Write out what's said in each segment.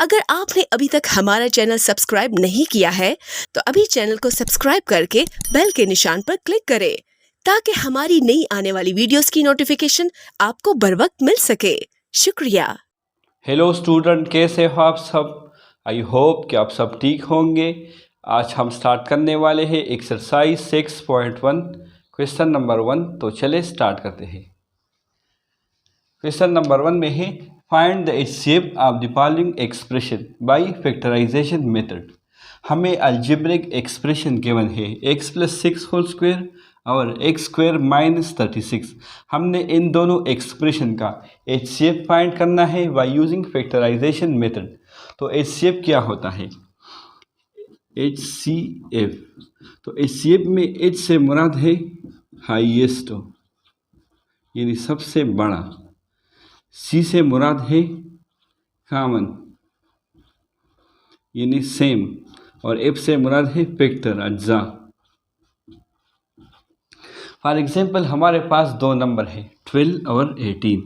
अगर आपने अभी तक हमारा चैनल सब्सक्राइब नहीं किया है तो अभी चैनल को सब्सक्राइब करके बेल के निशान पर क्लिक करें ताकि हमारी नई आने वाली वीडियोस की नोटिफिकेशन आपको बर वक्त मिल सके। शुक्रिया। हेलो स्टूडेंट, कैसे हो आप सब? आई होप कि आप सब ठीक होंगे। आज हम स्टार्ट करने वाले हैं एक्सरसाइज 6.1 क्वेश्चन नंबर 1। तो चले स्टार्ट करते हैं। क्वेश्चन नंबर 1 में है find the HCF of the following expression by factorisation method. हमें अलजेब्रिक एक्सप्रेशन गिवन है x + 6 होल स्क्वायर और x² - 36। हमने इन दोनों एक्सप्रेशन का एचसीएफ फाइंड करना है बाय यूजिंग फैक्टराइजेशन मेथड। तो एचसीएफ क्या होता है? एचसीएफ, तो एचसीएफ में एच से मुराद है हाईएस्ट यानी सबसे बड़ा, सी से मुराद है कॉमन यानी सेम, और एफ से मुराद है फैक्टर अज्जा। फॉर एग्जांपल हमारे पास दो नंबर है 12 और 18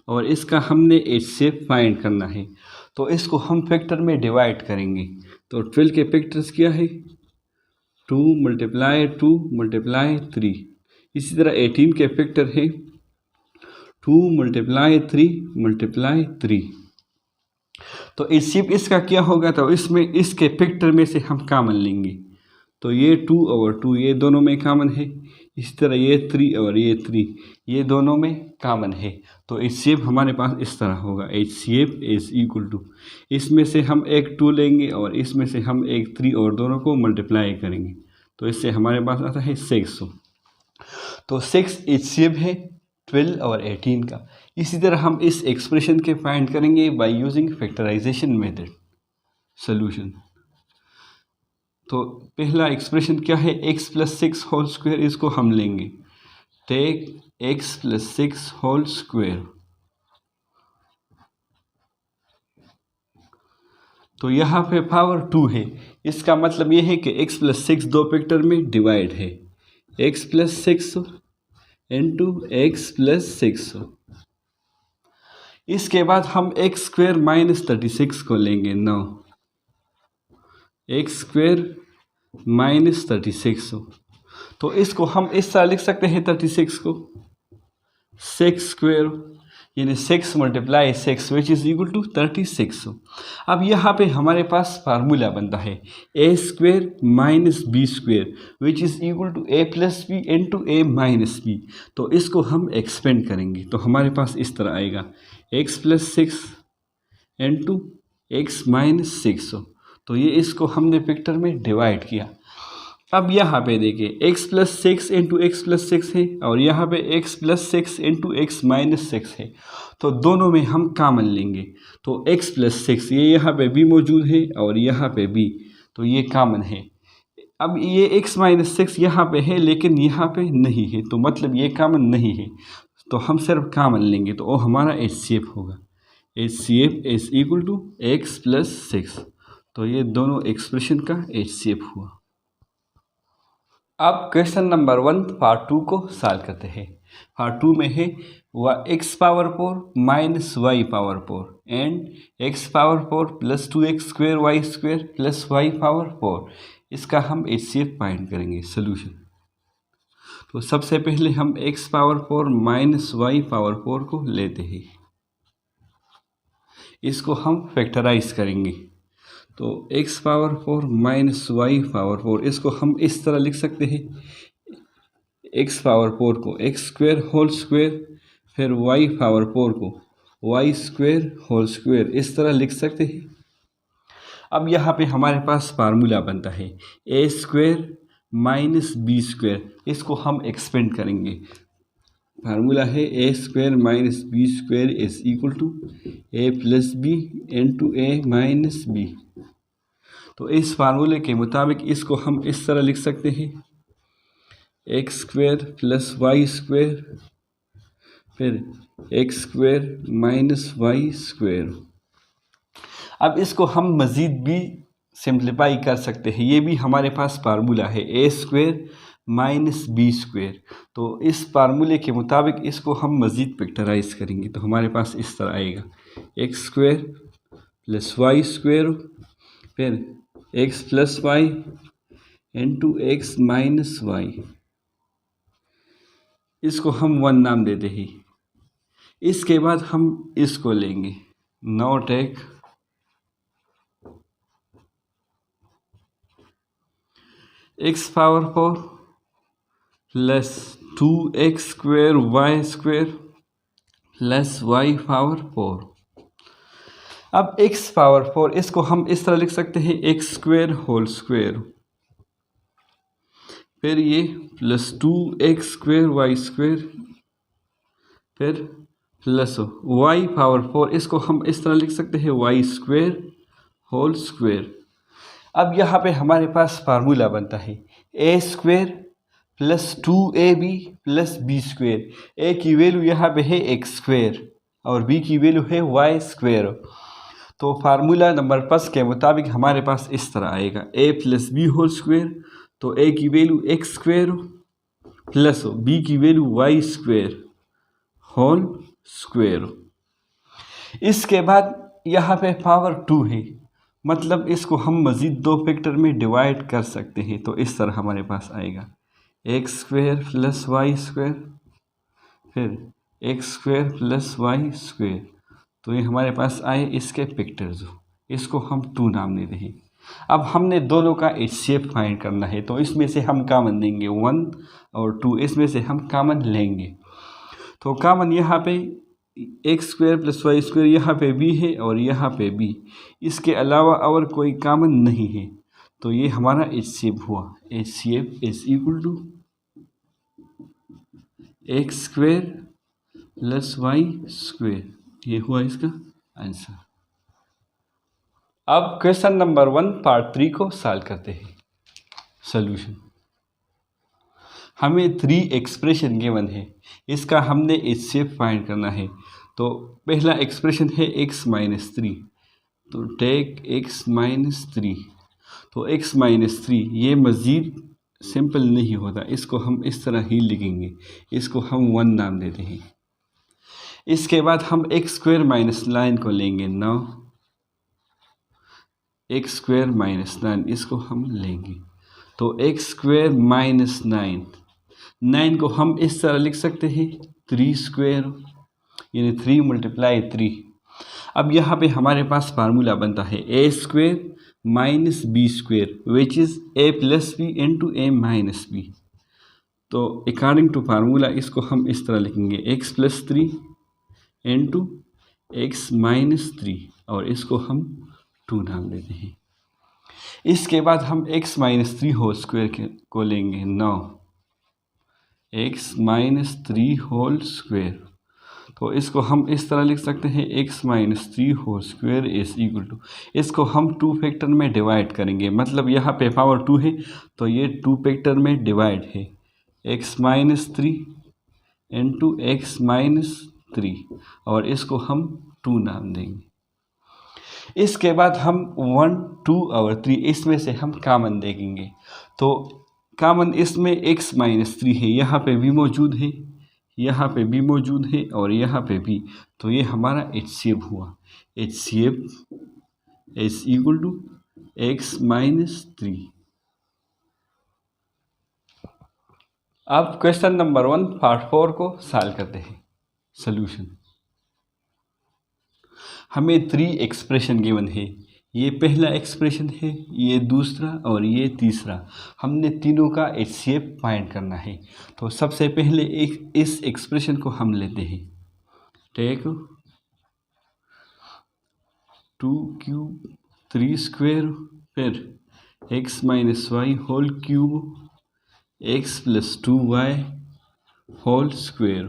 और इसका हमने एचसीएफ फाइंड करना है। तो इसको हम फैक्टर में डिवाइड करेंगे। तो 12 के फैक्टर्स क्या है? 2 × 2 × 3। इसी तरह 18 के फैक्टर है 2 × 3 × 3। तो एचसीएफ इसका क्या होगा? तो इसमें इसके फैक्टर में से हम कॉमन लेंगे। तो ये 2 और 2 ये दोनों में कॉमन है। इसी तरह ये 3 और ये 3 ये दोनों में कॉमन है। तो एचसीएफ हमारे पास इस तरह होगा, एचसीएफ इज इक्वल टू, इसमें से हम एक 2 लेंगे और इसमें से हम एक 3 और दोनों को मल्टीप्लाई करेंगे। तो इससे हमारे पास आता है 6। तो 6 एचसीएफ है 12 और 18 का। इसी तरह हम इस एक्सप्रेशन के फाइंड करेंगे by using factorisation method. Solution, तो पहला एक्सप्रेशन क्या है? x + 6 होल स्क्वायर, इसको हम लेंगे टेक x + 6 होल स्क्वायर। तो यहाँ पे पावर 2 है, इसका मतलब ये है कि x + 6 दो फैक्टर में डिवाइड है, x + 6 × x + 6। इसके बाद हम x² - 36 को लेंगे। 9 x² - 36। तो इसको हम इस तरह लिख सकते हैं 36 को 6² यानी 6 × 6 विच इज़ इक्वल टू 36। अब यहाँ पे हमारे पास फार्मूला बनता है a² - b² which is equal to a + b × a - b। तो इसको हम एक्सपेंड करेंगे तो हमारे पास इस तरह आएगा x + 6 × x - 6। तो ये इसको हमने फैक्टर में डिवाइड किया। अब यहाँ पे देखिए x + 6 × x + 6 है और यहाँ पे x + 6 × x - 6 है। तो दोनों में हम कॉमन लेंगे। तो x + 6 ये यहाँ पे भी मौजूद है और यहाँ पे भी, तो ये कॉमन है। अब ये x - 6 यहाँ पे है लेकिन यहाँ पे नहीं है, तो मतलब ये कॉमन नहीं है। तो हम सिर्फ कॉमन लेंगे तो वो हमारा एचसीएफ होगा। HCF is equal to x + 6। तो ये दोनों एक्सप्रेशन का एचसीएफ हुआ। अब क्वेश्चन नंबर 1 पार्ट 2 को सॉल्व करते हैं। पार्ट 2 में है x⁴ - y⁴ and x⁴ + 2x² y² + y⁴। इसका हम एचसीएफ फाइंड करेंगे। सॉल्यूशन, तो सबसे पहले हम x⁴ - y⁴ को लेते हैं, इसको हम फैक्टराइज करेंगे। तो x⁴ - y⁴ इसको हम इस तरह लिख सकते हैं, x⁴ को x² होल स्क्वायर, फिर y⁴ को y² होल स्क्वायर, इस तरह लिख सकते हैं। अब यहाँ पे हमारे पास फार्मूला बनता है a² - b², इसको हम एक्सपेंड करेंगे। फार्मूला है a² - b² is equal to a + b × a - b। तो इस फार्मूले के मुताबिक इसको हम इस तरह लिख सकते हैं x² + y² फिर x² - y²। अब इसको हम मज़ीद भी सिंप्लीफाई कर सकते हैं, ये भी हमारे पास फार्मूला है a² - b²। तो इस फार्मूले के मुताबिक इसको हम मज़ीद फैक्टराइज करेंगे तो हमारे पास इस तरह आएगा x² प्लस वाई स्क्वेयर, फिर x plus y into x minus y, इसको हम 1 नाम देते हैं। इसके बाद हम इसको लेंगे, now take x power 4 plus 2x square y square plus y power 4। अब x पावर 4 इसको हम इस तरह लिख सकते हैं एक्स स्क्वेयर होल स्क्वेयर, फिर ये plus 2x square y square, फिर प्लस y पावर 4 इसको हम इस तरह लिख सकते हैं वाई स्क्वेयर होल स्क्वेयर। अब यहाँ पे हमारे पास फार्मूला बनता है a square plus 2ab plus b square. ए की वैल्यू यहाँ पे है एक्स स्क्वेयर और बी की वैल्यू है वाई स्क्वेयर। तो फार्मूला नंबर 5 के मुताबिक हमारे पास इस तरह आएगा a plus b whole square, तो ए की value x square plus b की value y square whole square. इसके बाद यहाँ पे पावर 2 है, मतलब इसको हम मज़ीद 2 फैक्टर में डिवाइड कर सकते हैं। तो इस तरह हमारे पास आएगा x square plus y square, फिर x square plus y square. तो ये हमारे पास आए इसके फैक्टर्स, इसको हम 2 नाम देते हैं। अब हमने दोनों का HCF फाइंड करना है, तो इसमें से हम कॉमन लेंगे 1 और 2, इसमें से हम कॉमन लेंगे। तो कॉमन यहाँ पे x square plus y square यहाँ पे भी है और यहाँ पे भी, इसके अलावा और कोई कॉमन नहीं है। तो ये हमारा HCF हुआ, HCF is equal to x square plus y square. ये हुआ इसका आंसर। अब क्वेश्चन नंबर 1 पार्ट 3 को सॉल्व करते हैं। सॉल्यूशन, हमें 3 एक्सप्रेशन गिवन है, इसका हमने HCF फाइंड करना है। तो पहला एक्सप्रेशन है x माइनस 3, तो टेक x माइनस 3। तो x माइनस 3 ये मज़ीद सिंपल नहीं होता, इसको हम इस तरह ही लिखेंगे, इसको हम 1 नाम देते हैं। इसके बाद हम एक्स स्क्वेयर माइनस 9 को लेंगे, 9 एक्स स्क्वेयर माइनस 9 इसको हम लेंगे। तो एक्स स्क्वेयर माइनस 9 को हम इस तरह लिख सकते हैं 3 स्क्वेयर, यानी 3 मल्टीप्लाई 3। अब यहाँ पे हमारे पास फार्मूला बनता है a square minus b square which is a plus b into a minus b. तो अकॉर्डिंग टू फार्मूला इसको हम इस तरह लिखेंगे x plus 3 into x minus 3 और इसको हम 2 नाम देते हैं। इसके बाद हम x माइनस 3 होल स्क्वेयर को लेंगे, 9 x माइनस 3 होल स्क्वेयर। तो इसको हम इस तरह लिख सकते हैं x minus 3 whole square is equal to, इसको हम 2 फैक्टर में डिवाइड करेंगे, मतलब यहाँ पे पावर 2 है तो ये 2 फैक्टर में डिवाइड है, x minus 3 into x minus 3 और इसको हम 2 नाम देंगे। इसके बाद हम 1, 2 और 3 इसमें से हम कॉमन देखेंगे। तो कॉमन इसमें x माइनस 3 है, यहाँ पे भी मौजूद है, यहाँ पे भी मौजूद है और यहाँ पे भी। तो ये हमारा HCF हुआ, HCF is equal to x minus 3। अब क्वेश्चन नंबर 1 पार्ट 4 को सॉल्व करते हैं। सॉल्यूशन, हमें 3 एक्सप्रेशन गिवन है, ये पहला एक्सप्रेशन है, ये दूसरा और ये तीसरा। हमने तीनों का HCF फाइंड करना है। तो सबसे पहले इस एक्सप्रेशन को हम लेते हैं, टेक 2 क्यूब 3 स्क्वेयर, फिर x minus y whole cube x plus 2y whole square.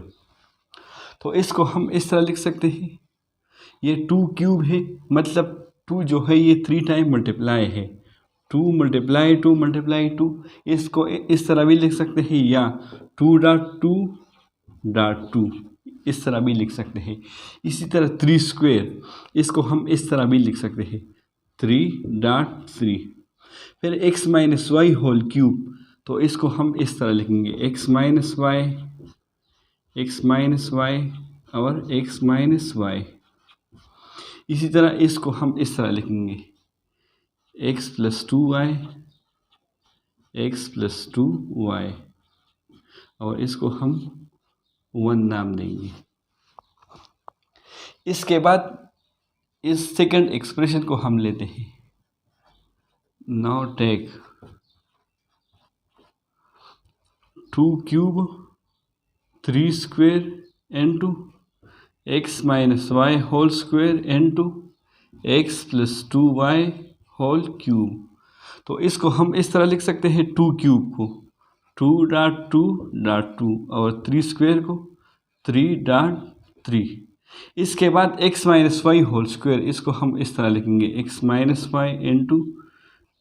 तो इसको हम इस तरह लिख सकते हैं, ये 2 क्यूब है, मतलब 2 जो है ये 3 टाइम मल्टीप्लाई है, 2 मल्टीप्लाई 2 मल्टीप्लाई 2। इसको इस तरह भी लिख सकते हैं या 2.2 इस तरह भी लिख सकते हैं। इसी तरह 3 स्क्वेयर, इसको हम इस तरह भी लिख सकते हैं 3.3। फिर x minus y whole cube, तो इसको हम इस तरह लिखेंगे x माइनस वाई और x माइनस वाई। इसी तरह इसको हम इस तरह लिखेंगे x + 2y, x + 2y, और इसको हम 1 नाम देंगे। इसके बाद इस सेकंड एक्सप्रेशन को हम लेते हैं। Now take 2³ 3² into x - y whole square into x + 2y whole cube। तो इसको हम इस तरह लिख सकते हैं 2³ को 2.2.2 और 3² को 3.3। इसके बाद x - y होल स्क्वायर, इसको हम इस तरह लिखेंगे x - y into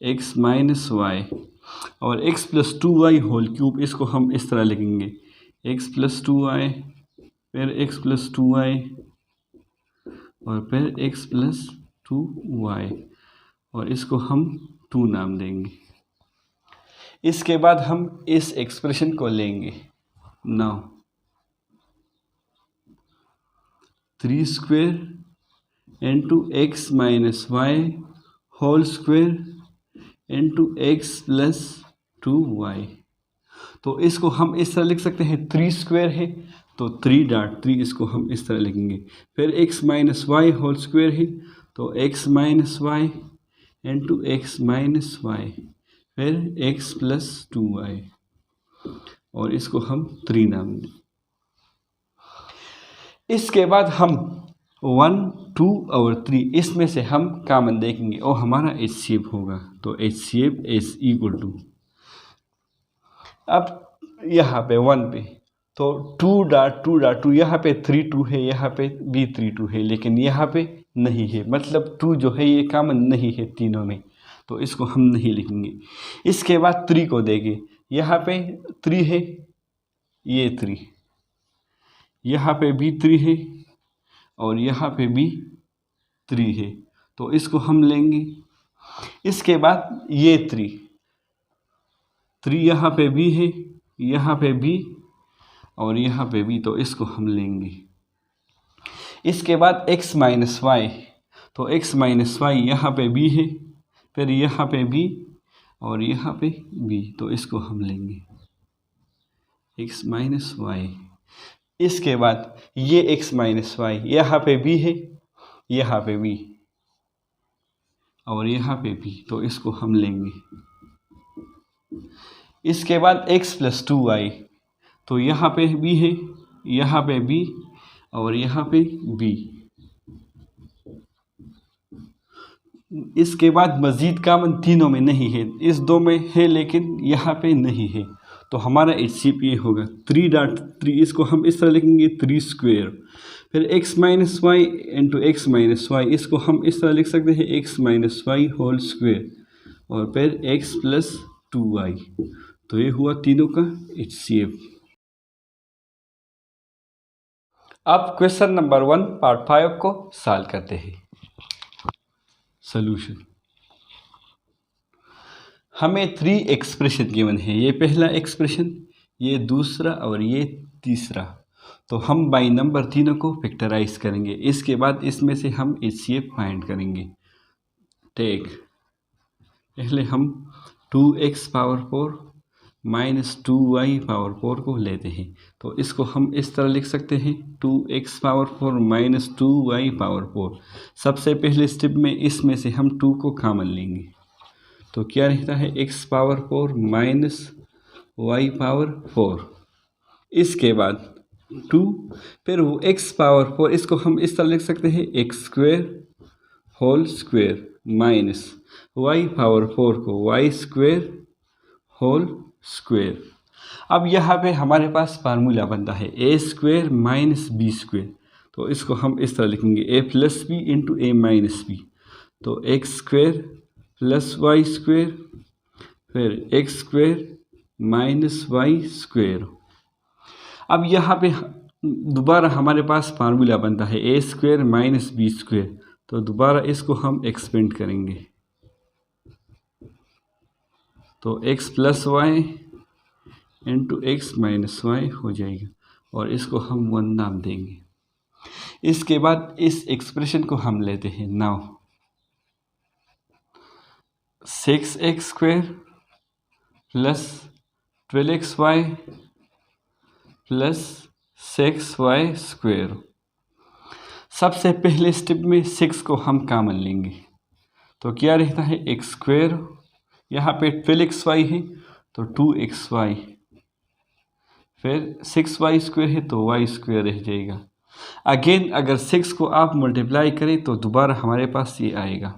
x - y, और x + 2y होल क्यूब, इसको हम इस तरह लिखेंगे x + 2y, फिर x + 2y, और फिर x + 2y, और इसको हम 2 नाम देंगे। इसके बाद हम इस एक्सप्रेशन को लेंगे। Now 3² into x - y whole square into x + 2y। तो इसको हम इस तरह लिख सकते हैं 3² है तो 3.3, इसको हम इस तरह लिखेंगे। फिर x - y होल स्क्वायर है तो x - y into x - y, फिर x + 2y, और इसको हम 3 नाम दें। इसके बाद हम 1, 2 और 3 इसमें से हम कॉमन देखेंगे और हमारा HCF होगा। तो HCF इज इक्वल टू, अब यहाँ पे 1 पे तो 2.2.2, यहाँ पे 3 2 है, यहाँ पे भी 3 2 है, लेकिन यहाँ पे नहीं है, मतलब 2 जो है ये कॉमन नहीं है तीनों में, तो इसको हम नहीं लिखेंगे। इसके बाद 3 को देंगे, यहाँ पे 3 है, ये 3, यहाँ पे भी 3 है और यहाँ पे भी 3 है, तो इसको हम लेंगे। इसके बाद ये 3 यहाँ पे भी है, यहाँ पे भी और यहाँ पे भी, तो इसको हम लेंगे। इसके बाद x - y, तो x - y यहाँ पे भी है, फिर यहाँ पे भी और यहाँ पे भी, तो इसको हम लेंगे x - y। इसके बाद ये x - y यहाँ पे भी है, यहाँ पे भी और यहाँ पे भी, तो इसको हम लेंगे। इसके बाद x + 2y, तो यहाँ पे भी है, यहाँ पे भी और यहाँ पे भी। इसके बाद मज़ीद कॉमन तीनों में नहीं है, इस 2 में है लेकिन यहाँ पे नहीं है, तो हमारा HCF ये होगा 3.3। इसको हम इस तरह लिखेंगे 3², फिर x - y into x - y, इसको हम इस तरह लिख सकते हैं x - y होल स्क्वायर, और फिर x + 2y, तो ये हुआ तीनों का HCF। अब क्वेश्चन नंबर 1 पार्ट 5 को सॉल्व करते हैं। सॉल्यूशन, हमें 3 एक्सप्रेशन गिवन है, ये पहला एक्सप्रेशन, ये दूसरा और ये तीसरा। तो हम बाई नंबर तीनों को फैक्टराइज करेंगे, इसके बाद इसमें से हम HCF फाइंड करेंगे। टेक, पहले हम 2x⁴ माइनस 2y⁴ को लेते हैं, तो इसको हम इस तरह लिख सकते हैं 2x⁴ माइनस 2y⁴। सबसे पहले स्टेप में इसमें से हम 2 को कॉमन लेंगे, तो क्या रहता है x⁴ माइनस y⁴। इसके बाद 2, फिर वो x⁴, इसको हम इस तरह लिख सकते हैं x² whole square minus y⁴ को y² होल स्क्वायर। अब यहाँ पे हमारे पास फार्मूला बनता है a² माइनस b², तो इसको हम इस तरह लिखेंगे a + b into a minus b, तो x² + y², फिर x² माइनस y²। अब यहाँ पे दोबारा हमारे पास फार्मूला बनता है a² माइनस b², तो दोबारा इसको हम एक्सपेंड करेंगे, तो x + y into x minus y हो जाएगा, और इसको हम 1 नाम देंगे। इसके बाद इस एक्सप्रेशन को हम लेते हैं now 6x² plus 12xy plus 6y²। सबसे पहले स्टेप में 6 को हम कॉमन लेंगे तो क्या रहता है x², यहाँ पे 12xy है तो 2xy, फिर 6y² है तो y² रह जाएगा। अगेन अगर 6 को आप मल्टीप्लाई करें तो दोबारा हमारे पास ये आएगा।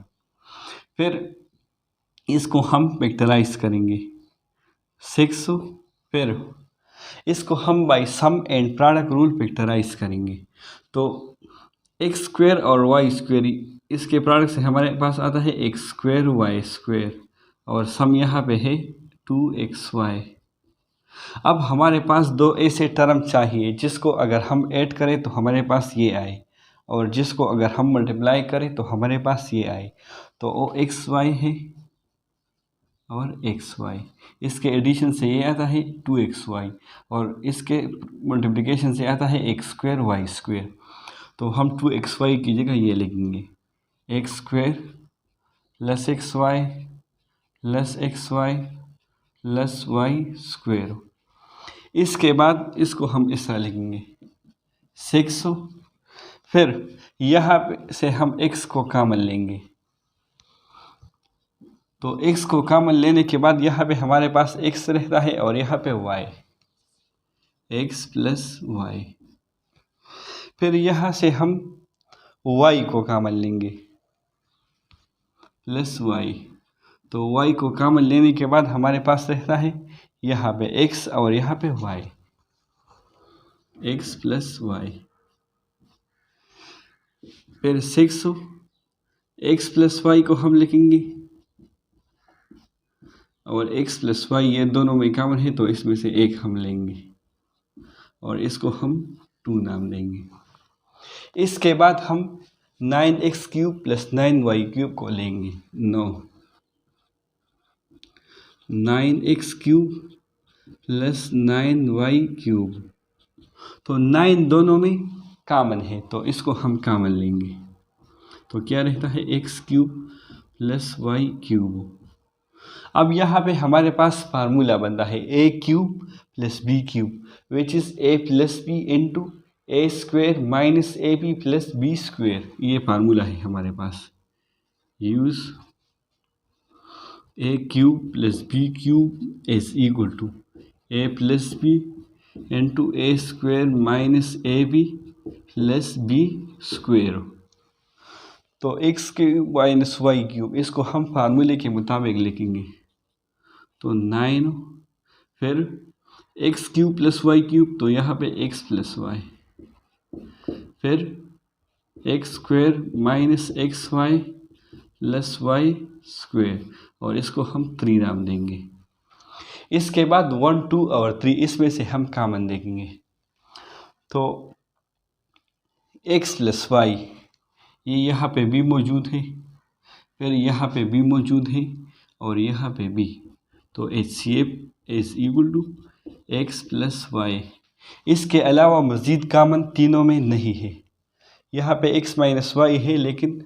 फिर इसको हम फैक्टराइज करेंगे 6, फिर इसको हम by sum and product rule factorise करेंगे तो x² और y² इसके प्रोडक्ट से हमारे पास आता है x² y² और सम यहाँ पे है 2xy। अब हमारे पास दो ऐसे टर्म चाहिए जिसको अगर हम ऐड करें तो हमारे पास ये आए और जिसको अगर हम मल्टीप्लाई करें तो हमारे पास ये आए। तो वो xy है और xy, इसके एडिशन से ये आता है 2xy और इसके मल्टीप्लिकेशन से आता है x² y²। तो हम 2xy की जगह ये लिखेंगे x² plus xy plus xy plus y²। इसके बाद इसको हम इस तरह लिखेंगे 6, फिर यहाँ से हम x को कॉमन लेंगे तो x को कॉमन लेने के बाद यहाँ पे हमारे पास x रहता है और यहाँ पे y, x प्लस y। फिर यहाँ से हम y को कॉमन लेंगे प्लस y, तो y को कॉमन लेने के बाद हमारे पास रहता है यहाँ पे x और यहाँ पे y, x प्लस y। फिर 6, x प्लस y को हम लिखेंगे और x प्लस y ये दोनों में कॉमन है तो इसमें से एक हम लेंगे और इसको हम 2 नाम देंगे। इसके बाद हम 9x³ प्लस 9y³ को लेंगे 9x³ प्लस 9y³। तो 9 दोनों में कॉमन है तो इसको हम कॉमन लेंगे तो क्या रहता है x³ प्लस y³। अब यहाँ पे हमारे पास फार्मूला बनता है a³ plus b³ which is a plus b into a² minus ab plus b²। ये फार्मूला है हमारे पास। Use a³ plus b³ is equal to a plus b into a² minus ab plus b²। तो x³ minus y³ इसको हम फार्मूले के मुताबिक लिखेंगे तो 9, फिर x³ प्लस y³ तो यहाँ पे x प्लस y, फिर x² minus xy plus y² और इसको हम 3 नाम देंगे। इसके बाद 1, 2 और 3 इसमें से हम कॉमन देखेंगे तो x प्लस y ये यहाँ पे भी मौजूद है, फिर यहाँ पे भी मौजूद है और यहाँ पे भी, तो HCF is equal to x plus y। इसके अलावा मज़ीद कॉमन तीनों में नहीं है। यहाँ पे x माइनस y है लेकिन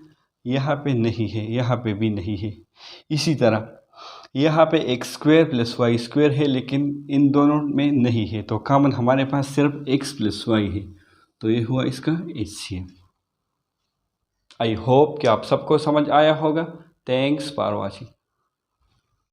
यहाँ पे नहीं है, यहाँ पे भी नहीं है। इसी तरह यहाँ पे x² प्लस y² है लेकिन इन दोनों में नहीं है तो कॉमन हमारे पास सिर्फ x प्लस y है। तो ये हुआ इसका HCF। आई होप कि आप सबको समझ आया होगा। Thanks for watching.